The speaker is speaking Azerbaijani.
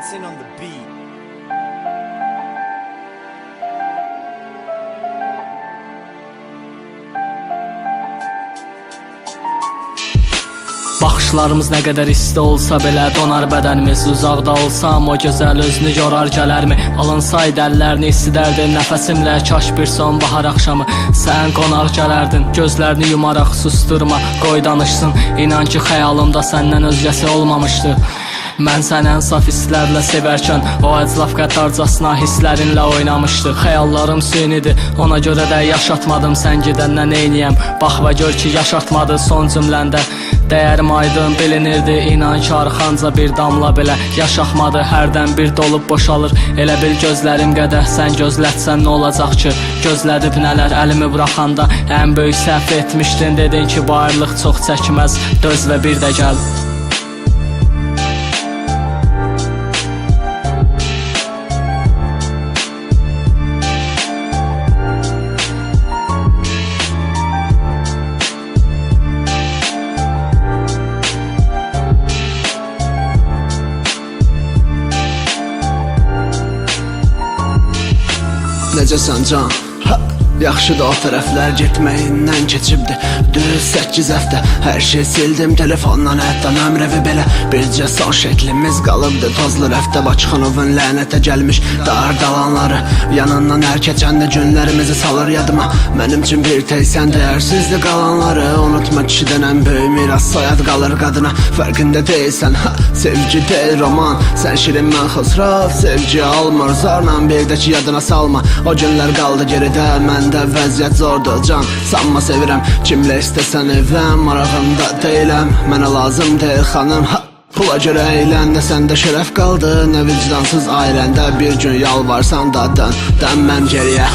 dancing on the beat. Baxışlarımız nə qədər isti olsa belə donar bədənimiz. Uzaqda olsam o gözəl özünü yorar gələrmi? Alınsaydı əllərini istidərdim nəfəsimlə. Kaş bir son bahar axşamı sən qonaq gələrdin. Gözlərini yumaraq susturma, qoy danışsın. İnan ki xəyalımda səndən özgəsi olmamışdı. Mən səni ən saf hisslərlə sevərkən o əclaf qəddarcasına hisslərinlə oynamışdı. Xəyallarım sünidir, ona görə də yaşatmadım. Sən gedəndən neyniyəm, bax və gör ki yaşatmadı. Son cümləndə dəyərim aydın bilinirdi. İnan ki arxanca bir damla belə yaşatmadı. Hərdən bir dolub boşalır, elə bil gözlərim qədər. Sən gözlətsən nə olacaq ki, gözlədib nələr əlimi buraxanda. Ən böyük səhv etmişdin, dedin ki bu ayrılıq çox çəkməz. Döz və bir də gəl. Necəsən can? Yaxşıdır o tərəflər getməyindən keçibdi. Düz 8 həftə hər şey sildim telefondan, hətta nömrəvi belə. Bircə son şəklimiz qalıbdı tozlu rəftə. Bakıxanovun lənətə gəlmiş dardalanları yanından hər keçəndə günlərimizi salır yadıma. Mənim üçün bir tək sən dəyərsizdir qalanları. Unutma kişidən ən böyük miras soyad qalır qadına. Fərqində deyilsən, sevgi deyil roman. Sən şirin mən xosrov, sevgi almır zorla. Bir də ki yadına salma, o günlər qaldı geridə. Məndə vəziyyət zordur can, sanma sevirəm. Kimlə istəsən evlən, marağında deyiləm. Mənə lazım deyil xanım, pula görə eylən. Nə səndə şərəf qaldı, nə vicdansız ailəndə. Bir gün yalvarsan da dön, dönməm geriyə.